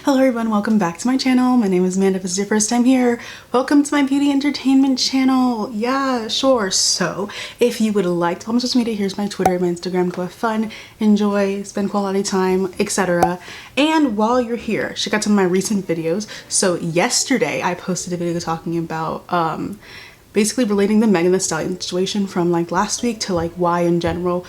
Hello everyone, welcome back to my channel. My name is Amanda. If this is your first time here, welcome to my beauty entertainment channel. Yeah, sure. So if you would like to follow my social media, here's my Twitter, my Instagram. Go have fun, enjoy, spend quality time, etc. And while you're here, check out some of my recent videos. So yesterday I posted a video talking about basically relating the Megan Thee Stallion situation from like last week to like why in general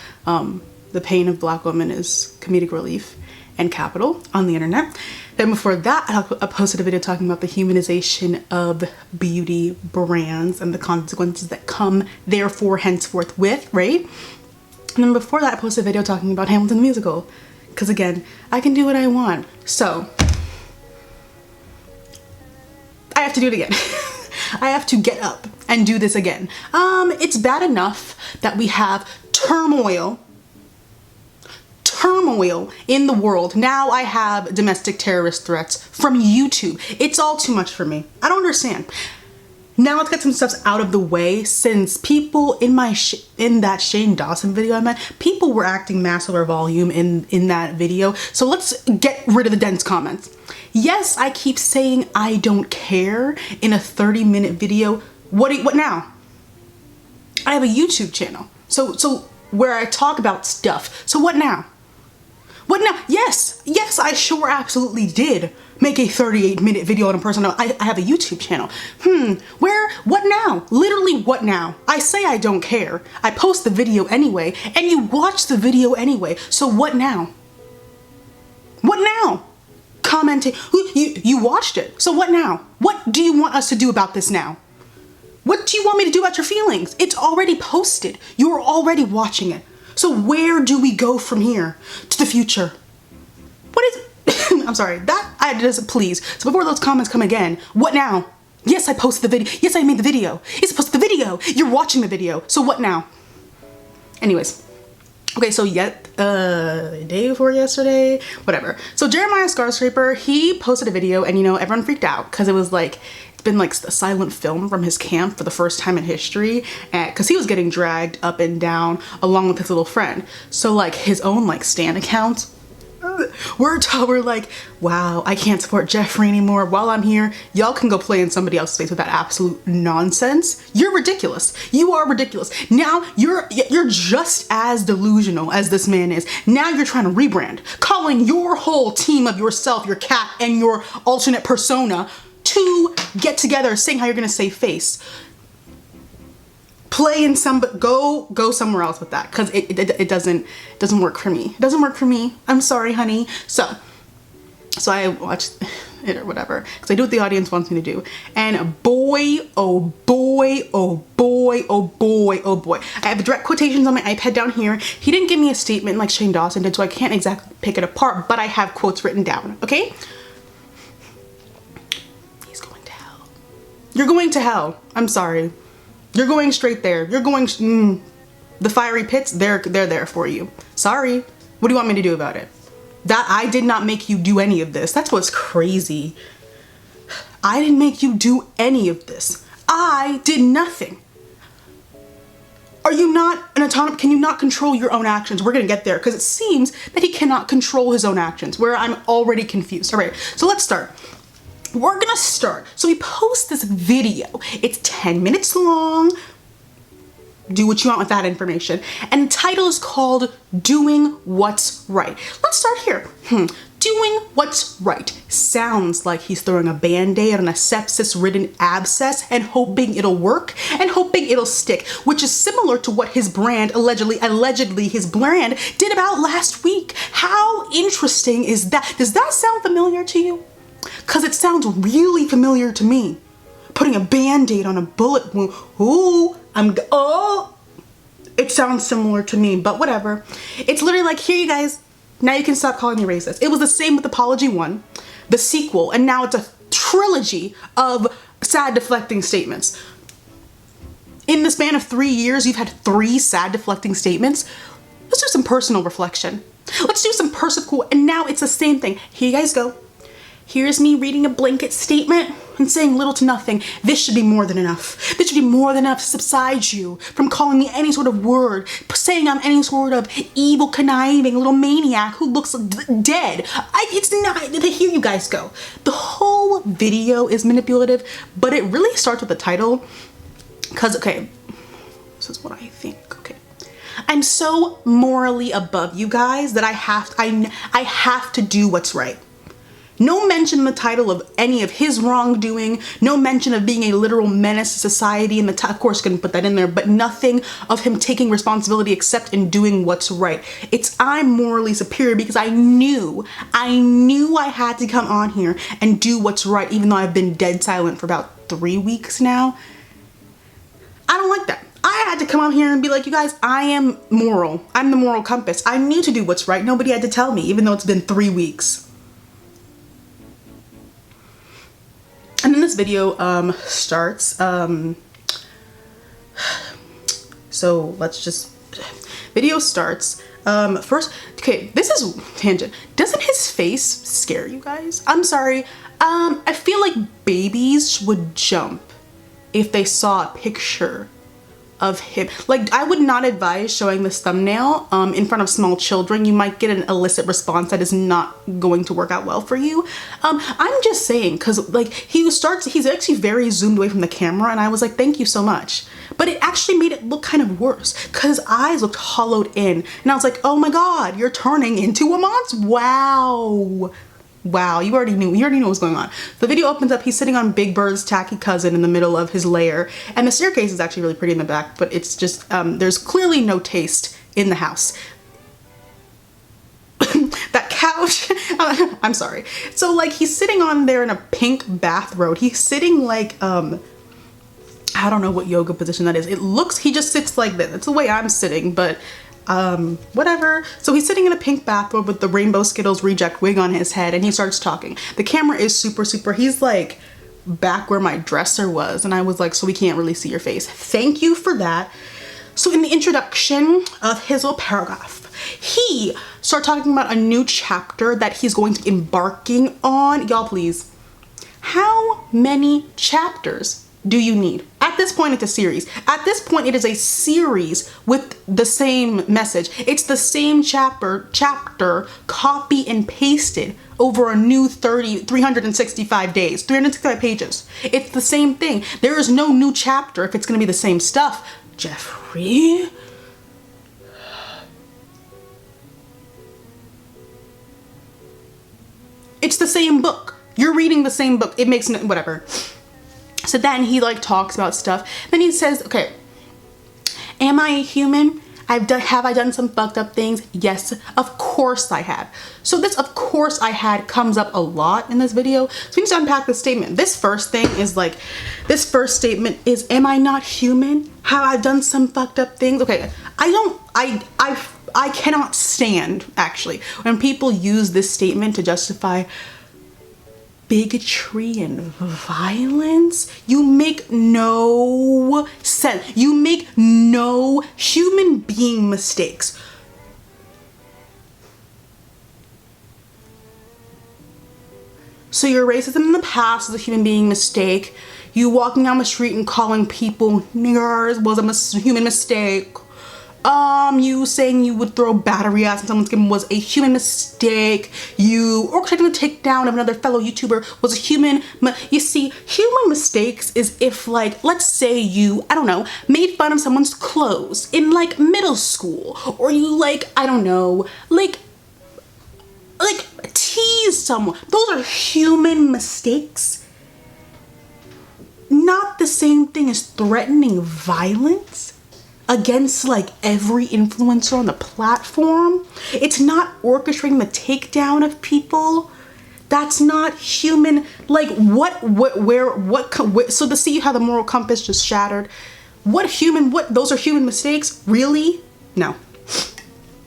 the pain of Black women is comedic relief and capital on the internet. Then before that, I posted a video talking about the humanization of beauty brands and the consequences that come therefore henceforth with, right? And then before that, I posted a video talking about Hamilton the musical, because again, I can do what I want. So I have to do it again. I have to get up and do this again. It's bad enough that we have turmoil in the world. Now I have domestic terrorist threats from YouTube. It's all too much for me. I don't understand. Now let's get some stuff out of the way, since people in that Shane Dawson video I made, people were acting mass over volume in that video. So let's get rid of the dense comments. Yes, I keep saying I don't care in a 30-minute video. What now? I have a YouTube channel. So where I talk about stuff. So what now? What now? Yes, I sure absolutely did make a 38-minute video on a person. I have a YouTube channel. What now? Literally, what now? I say I don't care. I post the video anyway, and you watch the video anyway. So what now? What now? Commenting, you watched it. So what now? What do you want us to do about this now? What do you want me to do about your feelings? It's already posted. You're already watching it. So where do we go from here to the future? What is, I'm sorry, please. So before those comments come again, what now? Yes, I posted the video. Yes, I made the video. Yes, I posted the video. You're watching the video. So what now? Anyways. Okay, so the day before yesterday, whatever. So Jeremiah Scarscraper, he posted a video and everyone freaked out because it was like, it's been like a silent film from his camp for the first time in history, because he was getting dragged up and down along with his little friend. So like his own like stan accounts, we're like, wow, I can't support Jeffree anymore. While I'm here, y'all can go play in somebody else's space with that absolute nonsense. You're ridiculous. You are ridiculous. Now you're just as delusional as this man is. Now you're trying to rebrand, calling your whole team of yourself, your cat, and your alternate persona to get together, saying how you're gonna save face. Play in go somewhere else with that, because it doesn't work for me. It doesn't work for me. I'm sorry, honey. So I watched it or whatever, because I do what the audience wants me to do. And boy, oh boy, oh boy, oh boy, oh boy. I have direct quotations on my iPad down here. He didn't give me a statement like Shane Dawson did, so I can't exactly pick it apart, but I have quotes written down, okay? He's going to hell. You're going to hell. I'm sorry. You're going straight there. You're going, the fiery pits, they're there for you. Sorry. What do you want me to do about it? That I did not make you do any of this. That's what's crazy. I didn't make you do any of this. I did nothing. Are you not an autonomous? Can you not control your own actions? We're gonna get there, because it seems that he cannot control his own actions, where I'm already confused. All right, so let's start. We're gonna start. So we post this video. It's 10 minutes long. Do what you want with that information. And the title is called Doing What's Right. Let's start here. Doing what's right. Sounds like he's throwing a band-aid on a sepsis-ridden abscess and hoping it'll work and hoping it'll stick, which is similar to what his brand, allegedly his brand, did about last week. How interesting is that? Does that sound familiar to you? Because it sounds really familiar to me. Putting a band-aid on a bullet wound. Ooh, it sounds similar to me, but whatever. It's literally like, here you guys, now you can stop calling me racist. It was the same with Apology 1, the sequel, and now it's a trilogy of sad deflecting statements. In the span of 3 years, you've had 3 sad deflecting statements. Let's do some personal reflection. Let's do some personal, and now it's the same thing. Here you guys go. here's me reading a blanket statement and saying little to nothing. This should be more than enough. This should be more than enough to subside you from calling me any sort of word, saying I'm any sort of evil, conniving little maniac who looks dead. It's not, here you guys go. The whole video is manipulative, but it really starts with the title. Because, okay, this is what I think, okay. I'm so morally above you guys that I have to do what's right. No mention in the title of any of his wrongdoing, no mention of being a literal menace to society, and of course couldn't put that in there, but nothing of him taking responsibility except in doing what's right. It's I'm morally superior because I knew I had to come on here and do what's right, even though I've been dead silent for about 3 weeks now. I don't like that. I had to come out here and be like, you guys, I am moral. I'm the moral compass. I knew to do what's right. Nobody had to tell me, even though it's been 3 weeks. And then this video starts, so let's just, video starts, first, okay, this is tangent. Doesn't his face scare you guys? I'm sorry, I feel like babies would jump if they saw a picture of him. Like, I would not advise showing this thumbnail in front of small children. You might get an illicit response that is not going to work out well for you. I'm just saying, because like he's actually very zoomed away from the camera, and I was like, thank you so much. But it actually made it look kind of worse because his eyes looked hollowed in, and I was like, oh my god, you're turning into a monster. Wow, you already knew what was going on. The video opens up, he's sitting on Big Bird's tacky cousin in the middle of his lair, and the staircase is actually really pretty in the back, but it's just, there's clearly no taste in the house. That couch, I'm sorry. So like, he's sitting on there in a pink bathrobe. He's sitting like, I don't know what yoga position that is. It looks, he just sits like this. That's the way I'm sitting, but whatever. So he's sitting in a pink bathrobe with the Rainbow Skittles reject wig on his head, and he starts talking. The camera is super, he's like back where my dresser was, and I was like, so we can't really see your face. Thank you for that. So in the introduction of his little paragraph, he started talking about a new chapter that he's going to be embarking on. Y'all, please, how many chapters do you need? At this point, it's a series. At this point, it is a series with the same message. It's the same chapter, copy and pasted over a new 365 days, 365 pages. It's the same thing. There is no new chapter if it's gonna be the same stuff. Jeffree? It's the same book. You're reading the same book. It makes no, whatever. So then he like talks about stuff. Then he says, okay, am I a human? Have I done some fucked up things? Yes, of course I have. So this of course I had comes up a lot in this video. So we need to unpack this statement. This first statement is, am I not human? Have I done some fucked up things? Okay, I cannot stand actually when people use this statement to justify bigotry and violence. You make no sense. You make no human being mistakes. So your racism in the past is a human being mistake. You walking down the street and calling people niggers was a human mistake. You saying you would throw battery acid in someone's skin was a human mistake. You orchestrating the takedown of another fellow YouTuber was a human. You see, human mistakes is if, like, let's say you, I don't know, made fun of someone's clothes in like middle school, or you like, I don't know, like tease someone. Those are human mistakes. Not the same thing as threatening violence against like every influencer on the platform. It's not orchestrating the takedown of people. That's not human. Like so to see how the moral compass just shattered. Those are human mistakes? Really? No.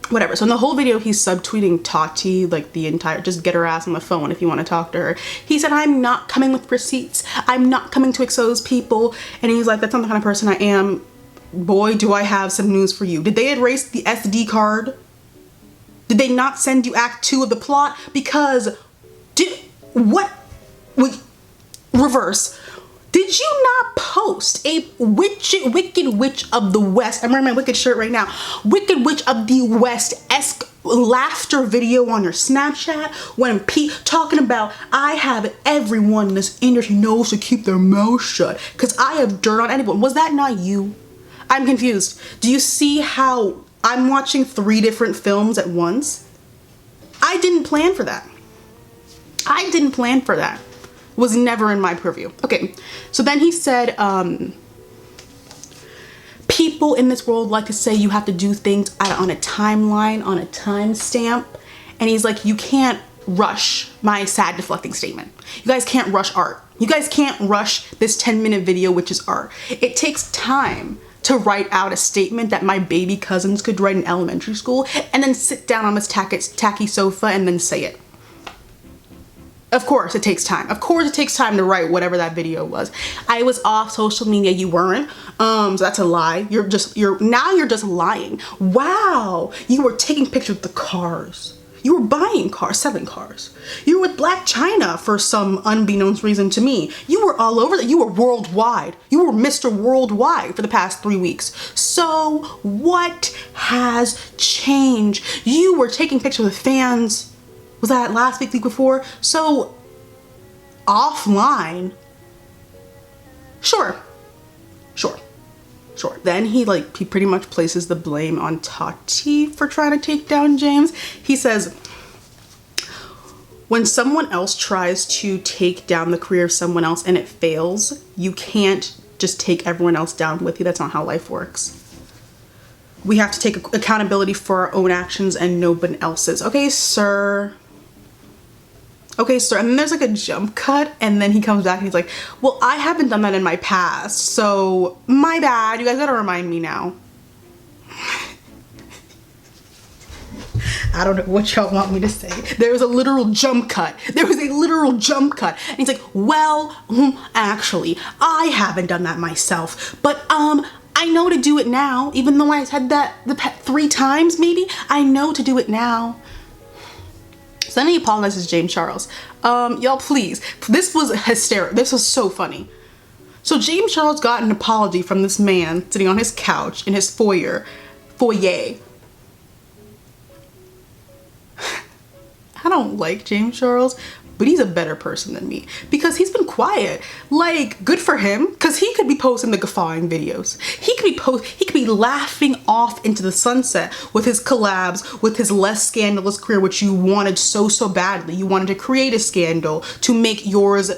Whatever. So in the whole video, he's subtweeting Tati, like the entire, just get her ass on the phone if you want to talk to her. He said, I'm not coming with receipts. I'm not coming to expose people. And he's like, that's not the kind of person I am. Boy, do I have some news for you. Did they erase the SD card? Did they not send you Act 2 of the plot? Because what, reverse. Did you not post a Wicked Witch of the West? I'm wearing my Wicked shirt right now. Wicked Witch of the West-esque laughter video on your Snapchat when talking about, I have everyone in this industry knows to keep their mouth shut because I have dirt on anyone. Was that not you? I'm confused. Do you see how I'm watching 3 different films at once? I didn't plan for that. I didn't plan for that. Was never in my purview. Okay, so then he said, people in this world like to say you have to do things on a timeline, on a timestamp. And he's like, you can't rush my sad deflecting statement. You guys can't rush art. You guys can't rush this 10-minute video, which is art. It takes time to write out a statement that my baby cousins could write in elementary school and then sit down on this tacky sofa and then say it. Of course it takes time. Of course it takes time to write whatever that video was. I was off social media, you weren't. So that's a lie. You're just lying. Wow. You were taking pictures of the cars. You were buying cars, selling cars. You were with Black China for some unbeknownst reason to me. You were all over that. You were worldwide. You were Mr. Worldwide for the past 3 weeks. So what has changed? You were taking pictures with fans. Was that last week, week before? So offline, sure. Then he pretty much places the blame on Tati for trying to take down James. He says, when someone else tries to take down the career of someone else and it fails, you can't just take everyone else down with you. That's not how life works. We have to take accountability for our own actions and nobody else's. Okay, sir. Okay, sir. And then there's like a jump cut and then he comes back and he's like, well, I haven't done that in my past, so my bad. You guys gotta remind me now. I don't know what y'all want me to say. There was a literal jump cut. There was a literal jump cut. And he's like, well, actually, I haven't done that myself, but I know to do it now, even though I said that 3 times maybe. I know to do it now. So then he apologizes to James Charles. Y'all please, this was hysterical. This was so funny. So James Charles got an apology from this man sitting on his couch in his foyer. I don't like James Charles, but he's a better person than me because he's been quiet. Like, good for him, because he could be posting the guffawing videos. He could be laughing off into the sunset with his collabs, with his less scandalous career, which you wanted so badly. You wanted to create a scandal to make yours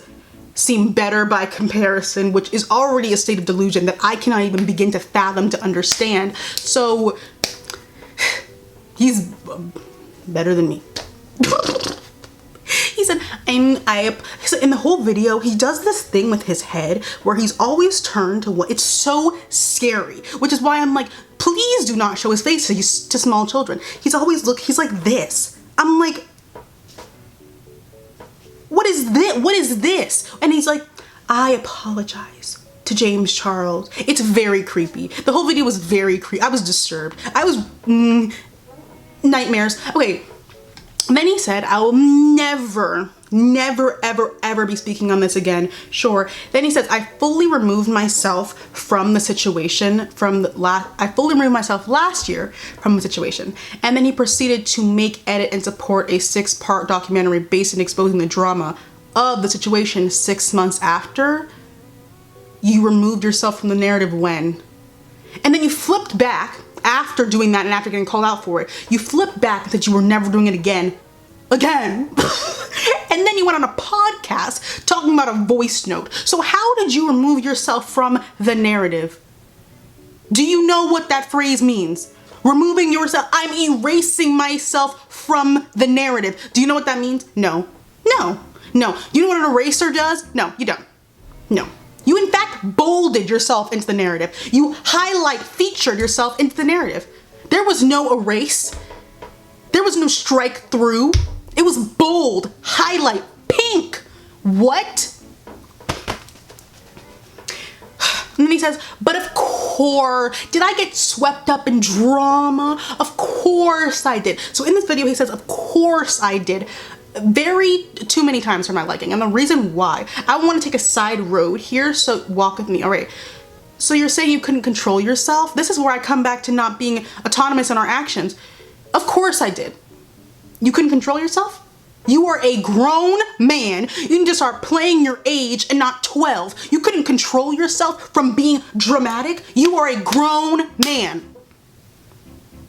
seem better by comparison, which is already a state of delusion that I cannot even begin to fathom, to understand. So he's better than me. He said, in the whole video, he does this thing with his head where he's always turned to what, it's so scary, which is why I'm like, please do not show his face to small children. He's like this. I'm like, what is this? What is this? And he's like, I apologize to James Charles. It's very creepy. The whole video was very creepy. I was disturbed. I was nightmares. Okay. And then he said, I will never, ever be speaking on this again. Sure. Then he says, I fully removed myself from the situation I fully removed myself last year from the situation. And then he proceeded to make, edit, and support a 6-part documentary based on exposing the drama of the situation 6 months after. You removed yourself from the narrative when? And then you flipped back after doing that and after getting called out for it. You flipped back and said you were never doing it again. And then you went on a podcast talking about a voice note. So how did you remove yourself from the narrative? Do you know what that phrase means? Removing yourself. I'm erasing myself from the narrative. Do you know what that means? No. You know what an eraser does? No, you don't. No. You in fact bolded yourself into the narrative. You featured yourself into the narrative. There was no erase. There was no strike through. It was bold, highlight, pink. What? And then he says, but of course, did I get swept up in drama? Of course I did. So in this video, he says, of course I did. too many times for my liking. And the reason why, I want to take a side road here, so walk with me. All right. So you're saying you couldn't control yourself? This is where I come back to not being autonomous in our actions. Of course I did. You couldn't control yourself? You are a grown man. You need to start playing your age and not 12. You couldn't control yourself from being dramatic? You are a grown man.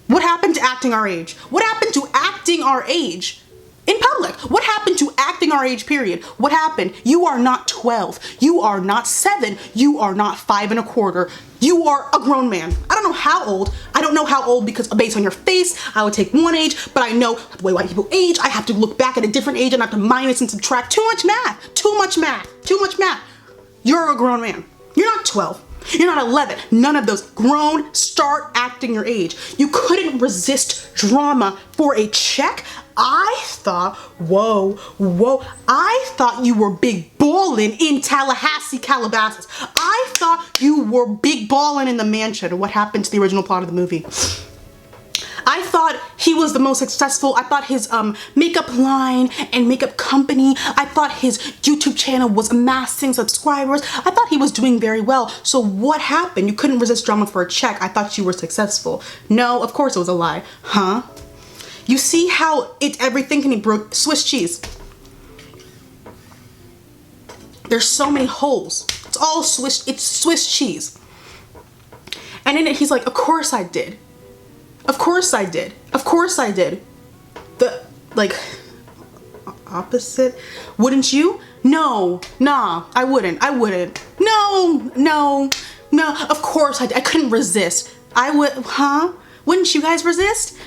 What happened to acting our age? What happened to acting our age? In public, what happened to acting our age, period? What happened? You are not 12. You are not 7. You are not 5 1/4. You are a grown man. I don't know how old. I don't know how old because based on your face, I would take one age, but I know the way white people age, I have to look back at a different age and I have to minus and subtract. Too much math. Too much math. Too much math. You're a grown man. You're not 12. You're not 11. None of those. Grown, start acting your age. You couldn't resist drama for a check. I thought, whoa, I thought you were big ballin' in Tallahassee, Calabasas. I thought you were big ballin' in the mansion. What happened to the original plot of the movie? I thought he was the most successful. I thought his makeup line and makeup company, I thought his YouTube channel was amassing subscribers. I thought he was doing very well. So what happened? You couldn't resist drama for a check. I thought you were successful. No, of course it was a lie. Huh? You see how everything can be broke? Swiss cheese. There's so many holes. It's all Swiss cheese. And in it, he's like, of course I did. Of course I did. Of course I did. The, like, opposite? Wouldn't you? No, nah, I wouldn't. No. Of course I did. I couldn't resist. I would, huh? Wouldn't you guys resist?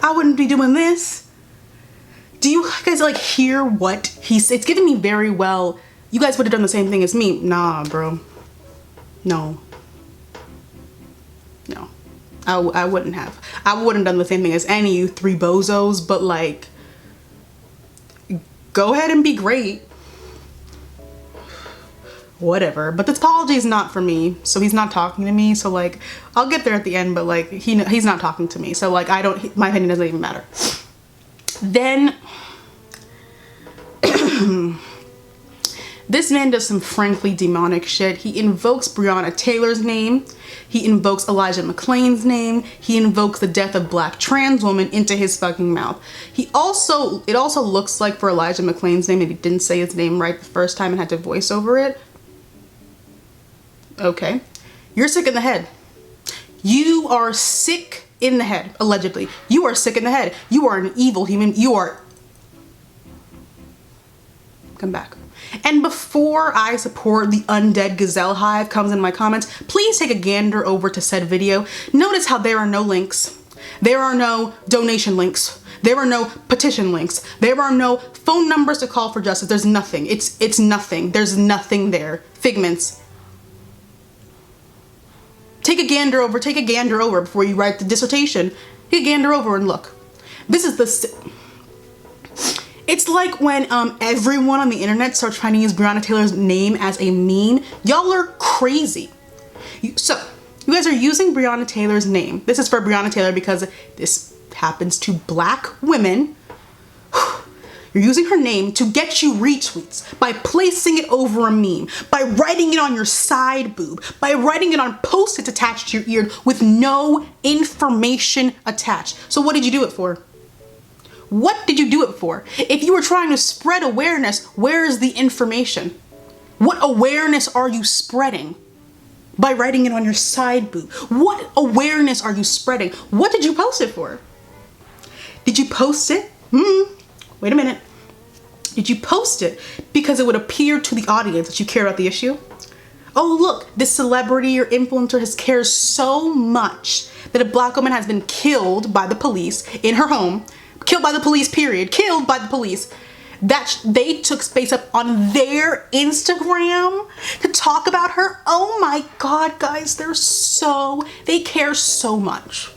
I wouldn't be doing this. Do you guys like hear what he's, it's giving me very well. You guys would have done the same thing as me. Nah, bro. No. I wouldn't have. I wouldn't have done the same thing as any of you three bozos, but like, go ahead and be great. Whatever. But this apology is not for me, so he's not talking to me. So like, I'll get there at the end, but like, he's not talking to me. So like, my opinion doesn't even matter. Then, this man does some frankly demonic shit. He invokes Breonna Taylor's name. He invokes Elijah McClain's name. He invokes the death of black trans woman into his fucking mouth. It also looks like for Elijah McClain's name, if he didn't say his name right the first time and had to voice over it. Okay. You're sick in the head. You are sick in the head, allegedly. You are sick in the head. You are an evil human. You are... Come back. And before I support the undead gazelle hive comes in my comments, please take a gander over to said video. Notice how there are no links. There are no donation links. There are no petition links. There are no phone numbers to call for justice. There's nothing. It's nothing. There's nothing there. Figments. Take a gander over before you write the dissertation. Take a gander over and look. This is the... It's like when everyone on the internet starts trying to use Breonna Taylor's name as a meme. Y'all are crazy. So, you guys are using Breonna Taylor's name. This is for Breonna Taylor because this happens to black women. You're using her name to get you retweets by placing it over a meme, by writing it on your side boob, by writing it on post-its attached to your ear with no information attached. So what did you do it for? What did you do it for? If you were trying to spread awareness, where is the information? What awareness are you spreading by writing it on your side boob? What awareness are you spreading? What did you post it for? Did you post it? Wait a minute. Did you post it because it would appear to the audience that you care about the issue? Oh, look, this celebrity or influencer cares so much that a black woman has been killed by the police in her home. Killed by the police, period. Killed by the police. That they took space up on their Instagram to talk about her. Oh my God, guys, they care so much.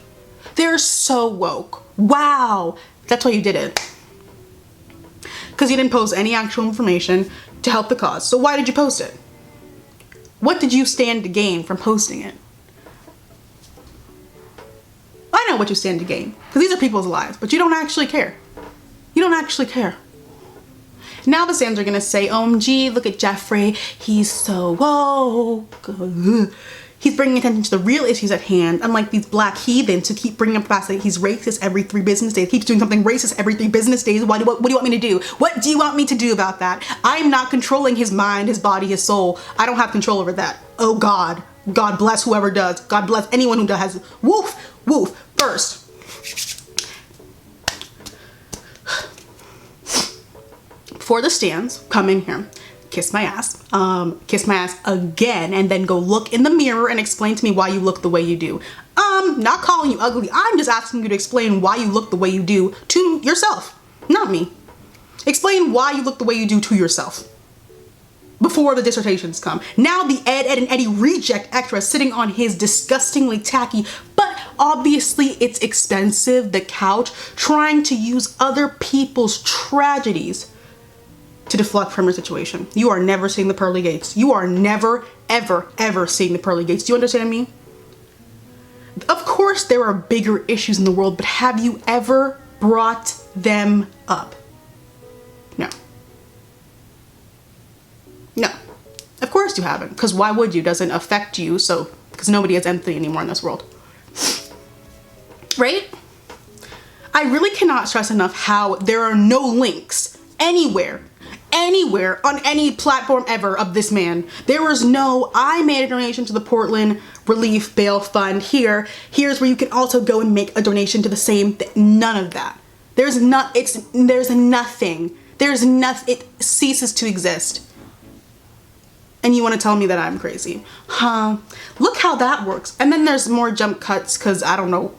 They're so woke. Wow. That's why you did it. Because you didn't post any actual information to help the cause. So why did you post it? What did you stand to gain from posting it? I know what you stand to gain, because these are people's lives, but you don't actually care. don't actually care. Now the stands are gonna say, OMG, look at Jeffree, he's so woke. He's bringing attention to the real issues at hand, unlike these black heathens who keep bringing up the fact that he's racist every 3 business days, keeps doing something racist every 3 business days. What do you want me to do? What do you want me to do about that? I'm not controlling his mind, his body, his soul. I don't have control over that. Oh God. God bless whoever does. God bless anyone who does. Woof, woof. First, for the stands, come in here, kiss my ass again, and then go look in the mirror and explain to me why you look the way you do. Not calling you ugly. I'm just asking you to explain why you look the way you do to yourself, not me. Explain why you look the way you do to yourself before the dissertations come. Now the Ed and Eddie reject extra sitting on his disgustingly tacky, but obviously it's expensive, the couch, trying to use other people's tragedies to deflect from your situation. You are never seeing the pearly gates. You are never, ever, ever seeing the pearly gates. Do you understand me? Of course there are bigger issues in the world, but have you ever brought them up? No. No. Of course you haven't, because why would you? It doesn't affect you, so, because nobody has empathy anymore in this world. Right? I really cannot stress enough how there are no links anywhere on any platform ever of this man. There was no, I made a donation to the Portland Relief Bail Fund here. Here's where you can also go and make a donation to the same, none of that. There's nothing. It ceases to exist. And you want to tell me that I'm crazy? Huh? Look how that works. And then there's more jump cuts because I don't know.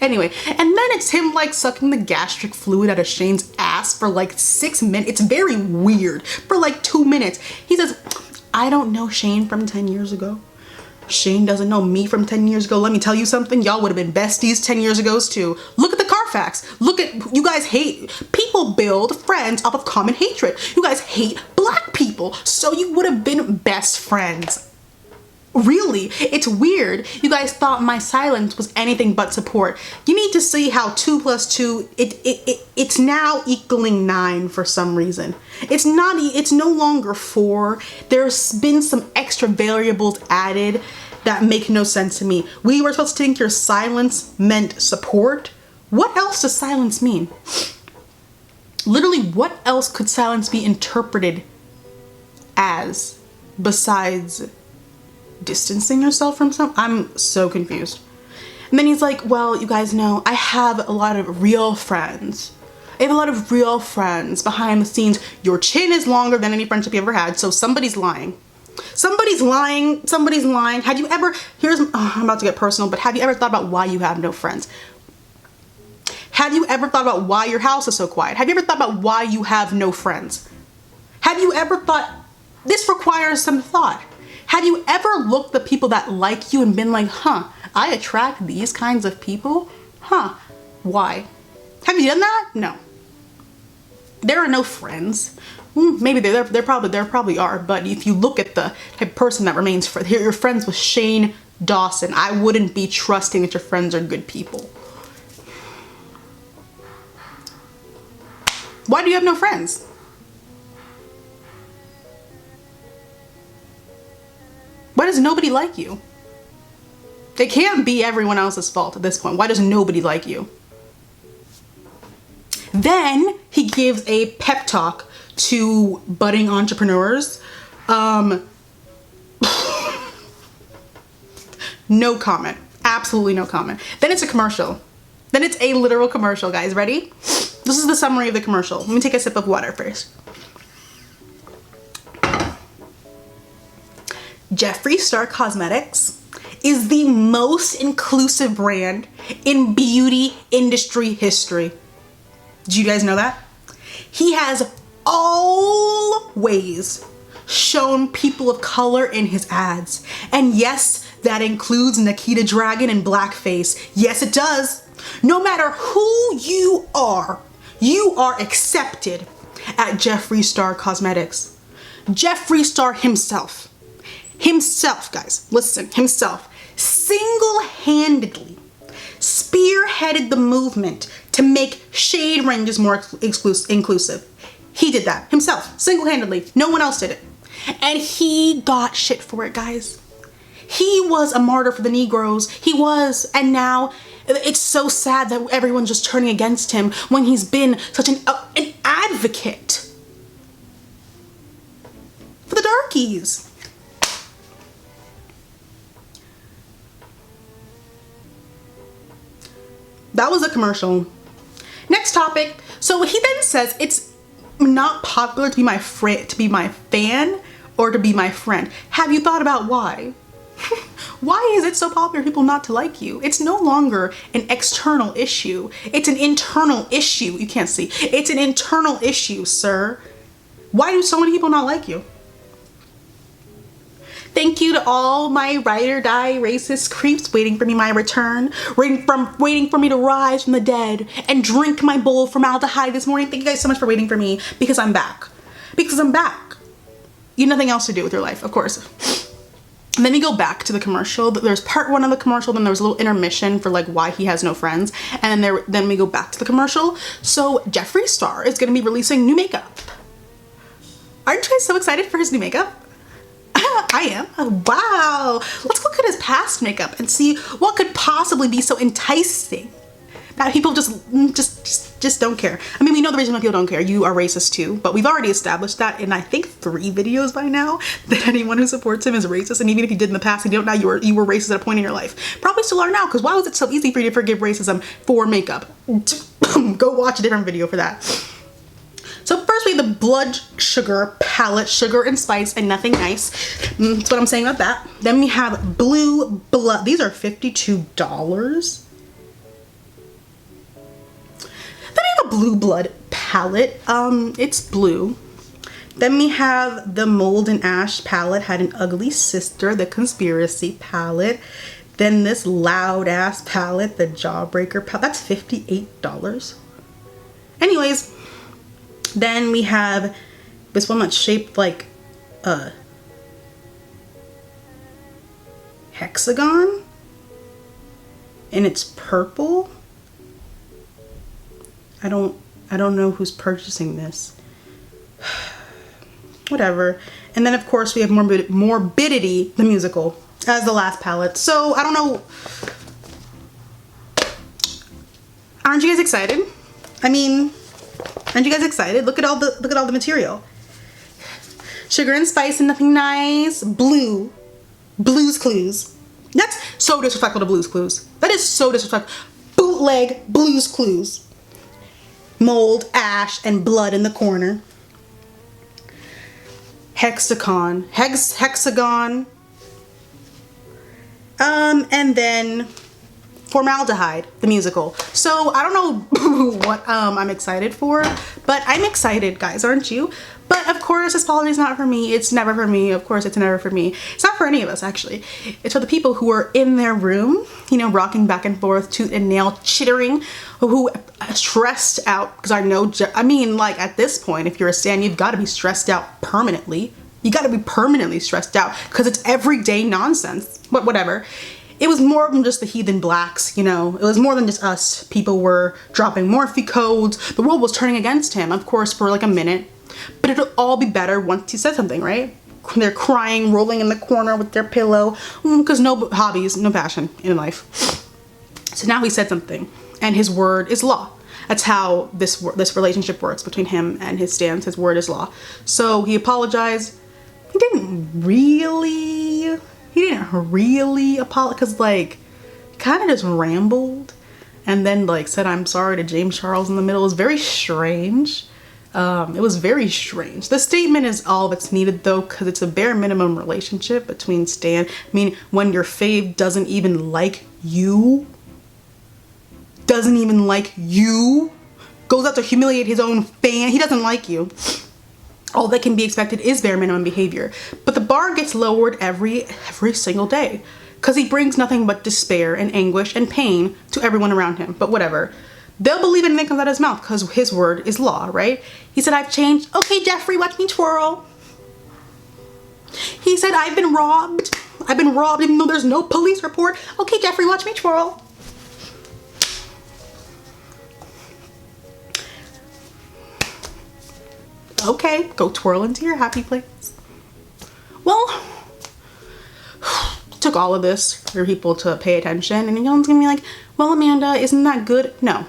Anyway, and then it's him like sucking the gastric fluid out of Shane's ass for like 6 minutes. It's very weird. For like 2 minutes. He says, I don't know Shane from 10 years ago. Shane doesn't know me from 10 years ago. Let me tell you something. Y'all would have been besties 10 years ago too. Look at the Carfax. Look at, you guys hate, people build friends off of common hatred. You guys hate black people. So you would have been best friends. Really, it's weird. You guys thought my silence was anything but support. You need to see how 2 + 2, it's now equaling 9 for some reason. It's no longer 4. There's been some extra variables added that make no sense to me. We were supposed to think your silence meant support. What else does silence mean? Literally, what else could silence be interpreted as besides distancing yourself from something? I'm so confused. And then he's like, well, you guys know, I have a lot of real friends. I have a lot of real friends behind the scenes. Your chin is longer than any friendship you ever had, so somebody's lying. Somebody's lying. Somebody's lying. Had you ever, I'm about to get personal, but have you ever thought about why you have no friends? Have you ever thought about why your house is so quiet? Have you ever thought about why you have no friends? Have you ever thought, this requires some thought. Have you ever looked at people that like you and been like, huh, I attract these kinds of people? Huh, why? Have you done that? No. There are no friends. Maybe there probably are, but if you look at the type of person that remains, you're friends with Shane Dawson, I wouldn't be trusting that your friends are good people. Why do you have no friends? Why does nobody like you? It can't be everyone else's fault at this point. Why does nobody like you? Then he gives a pep talk to budding entrepreneurs. No comment. Absolutely no comment. Then it's a commercial. Then it's a literal commercial, guys. Ready? This is the summary of the commercial. Let me take a sip of water first. Jeffree Star Cosmetics is the most inclusive brand in beauty industry history. Did you guys know that? He has always shown people of color in his ads. And yes, that includes Nikita Dragon in blackface. Yes, it does. No matter who you are accepted at Jeffree Star Cosmetics. Jeffree Star himself, guys, listen, himself, single-handedly spearheaded the movement to make shade ranges more inclusive. He did that himself, single-handedly. No one else did it. And he got shit for it, guys. He was a martyr for the Negroes. He was. And now it's so sad that everyone's just turning against him when he's been such an advocate for the darkies. That was a commercial. Next topic. So he then says it's not popular to be my fan or to be my friend. Have you thought about why? Why is it so popular for people not to like you? It's no longer an external issue. It's an internal issue. You can't see. It's an internal issue, sir. Why do so many people not like you? Thank you to all my ride or die racist creeps waiting for me my return, waiting for me to rise from the dead and drink my bowl of formaldehyde this morning. Thank you guys so much for waiting for me, because I'm back. Because I'm back. You have nothing else to do with your life, of course. And then we go back to the commercial. There's part one of the commercial, then there was a little intermission for like why he has no friends, and then we go back to the commercial. So Jeffree Star is going to be releasing new makeup. Aren't you guys so excited for his new makeup? I am. Oh, wow. Let's look at his past makeup and see what could possibly be so enticing that people just don't care. I mean, we know the reason why people don't care. You are racist too, but we've already established that in I think 3 videos by now, that anyone who supports him is racist. And even if you did in the past and you don't now, you were racist at a point in your life. Probably still are now, because why was it so easy for you to forgive racism for makeup? Go watch a different video for that. So first we have the Blood Sugar palette, sugar and spice and nothing nice. That's what I'm saying about that. Then we have Blue Blood. These are $52. Then we have a Blue Blood palette. It's blue. Then we have the Mold and Ash palette, Had an Ugly Sister, the Conspiracy palette. Then this Loud Ass palette, the Jawbreaker palette. That's $58. Anyways. Then we have this one that's shaped like a hexagon and it's purple. I don't know who's purchasing this. Whatever. And then of course we have Morbidity, the musical, as the last palette. So I don't know. Aren't you guys excited? I mean, aren't you guys excited? Look at all the material. Sugar and Spice and Nothing Nice. Blue. Blue's Clues. That's so disrespectful to Blue's Clues. That is so disrespectful. Bootleg Blue's Clues. Mold, ash, and blood in the corner. Hexagon. Hexagon. And then Formaldehyde, the musical. So I don't know what I'm excited for, but I'm excited, guys, aren't you? But of course, this policy is not for me. It's never for me. Of course, it's never for me. It's not for any of us, actually. It's for the people who are in their room, you know, rocking back and forth, tooth and nail chittering, who are stressed out. Because I mean, like at this point, if you're a stan, you've got to be stressed out permanently. You got to be permanently stressed out because it's everyday nonsense. But whatever. It was more than just the heathen blacks, you know. It was more than just us. People were dropping Morphe codes. The world was turning against him, of course, for like a minute. But it'll all be better once he said something, right? They're crying, rolling in the corner with their pillow, because no hobbies, no passion in life. So now he said something, and his word is law. That's how this relationship works between him and his stans. His word is law. So he apologized. He didn't really apologize, because like kind of just rambled and then like said I'm sorry to James Charles in the middle. It was very strange. It was very strange. The statement is all that's needed though, because it's a bare minimum relationship between stan. I mean, when your fave doesn't even like you, goes out to humiliate his own fan, he doesn't like you. All that can be expected is bare minimum behavior. But the bar gets lowered every single day, because he brings nothing but despair and anguish and pain to everyone around him. But whatever. They'll believe anything that comes out of his mouth because his word is law, right? He said, I've changed. Okay, Jeffree, watch me twirl. He said, I've been robbed. I've been robbed even though there's no police report. Okay, Jeffree, watch me twirl. Okay, go twirl into your happy place. Well, took all of this for people to pay attention, and y'all's gonna be like, well, Amanda, isn't that good? No.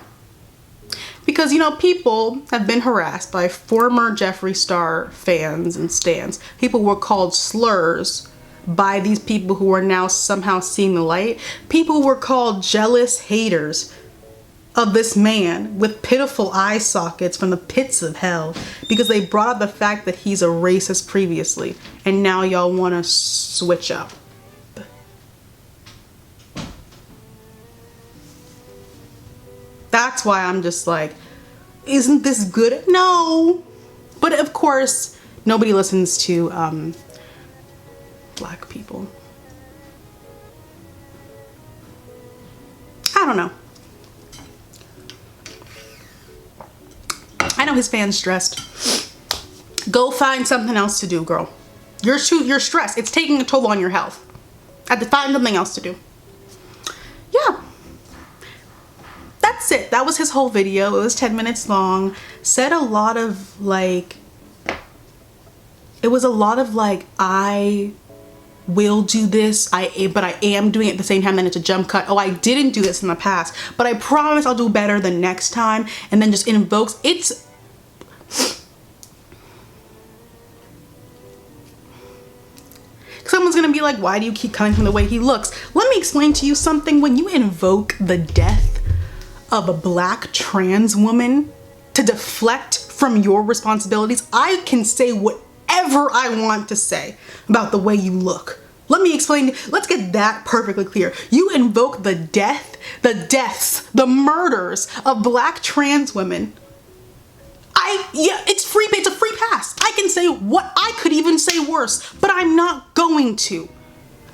Because, you know, people have been harassed by former Jeffree Star fans and stans. People were called slurs by these people who are now somehow seeing the light. People were called jealous haters of this man with pitiful eye sockets from the pits of hell because they brought up the fact that he's a racist previously, and now y'all want to switch up. That's why I'm just like, isn't this good? No. But of course, nobody listens to black people. I don't know. I know his fans stressed. Go find something else to do, girl. You're stressed. It's taking a toll on your health. I have to find something else to do. Yeah. That's it. That was his whole video. It was 10 minutes long. Said a lot of like, it was a lot of like, I will do this, but I am doing it at the same time. Then it's a jump cut. Oh, I didn't do this in the past, but I promise I'll do better the next time. And then just invokes, it's, someone's gonna be like, why do you keep coming from the way he looks? Let me explain to you something. When you invoke the death of a black trans woman to deflect from your responsibilities, I can say whatever I want to say about the way you look. Let me explain. Let's get that perfectly clear. You invoke the deaths, the murders of black trans women. It's free. It's a free pass. I can say what I could even say worse, but I'm not going to.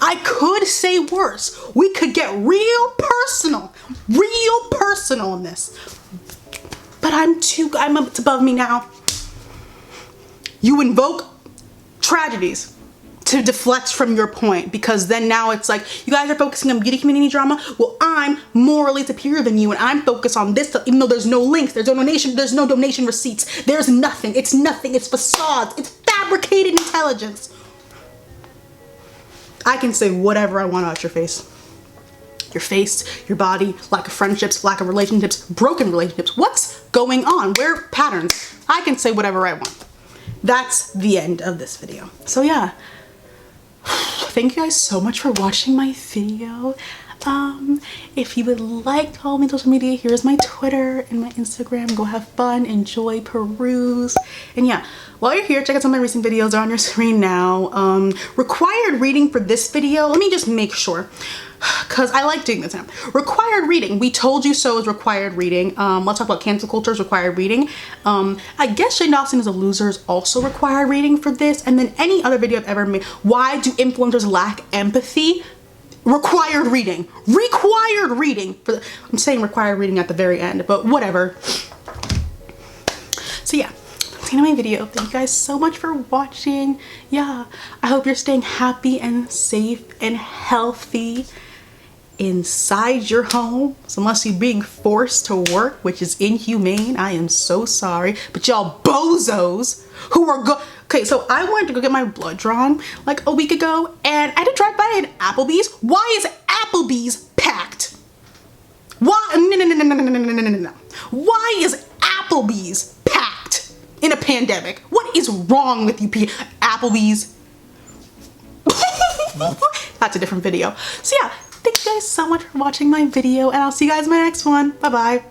I could say worse. We could get real personal in this. But it's above me now. You invoke tragedies to deflect from your point, because then now it's like, you guys are focusing on beauty community drama. Well, I'm morally superior than you, and I'm focused on this stuff, even though there's no links, there's no donation receipts, there's nothing. It's nothing. It's facades. It's fabricated intelligence. I can say whatever I want about your face. Your face, your body, lack of friendships, lack of relationships, broken relationships. What's going on? Where are patterns? I can say whatever I want. That's the end of this video. So yeah, thank you guys so much for watching my video. If you would like to follow me on social media, here's my Twitter and my Instagram. Go have fun, enjoy, peruse. And yeah, while you're here, check out some of my recent videos. They're on your screen now. Required reading for this video, let me just make sure, because I like doing this now. Required reading, we told you so is required reading. Let's talk about cancel culture is required reading. I guess Shane Dawson is a Loser is also required reading for this. And then any other video I've ever made, why do influencers lack empathy? Required reading. Required reading. I'm saying required reading at the very end, but whatever. So yeah, that's the end of my video. Thank you guys so much for watching. Yeah, I hope you're staying happy and safe and healthy inside your home. So unless you're being forced to work, which is inhumane, I am so sorry. But y'all bozos who are okay, so I wanted to go get my blood drawn like a week ago, and I had to drive by an Applebee's. Why is Applebee's packed? Why? No. Why is Applebee's packed in a pandemic? What is wrong with you, Applebee's? That's a different video. So yeah, thank you guys so much for watching my video, and I'll see you guys in my next one. Bye bye.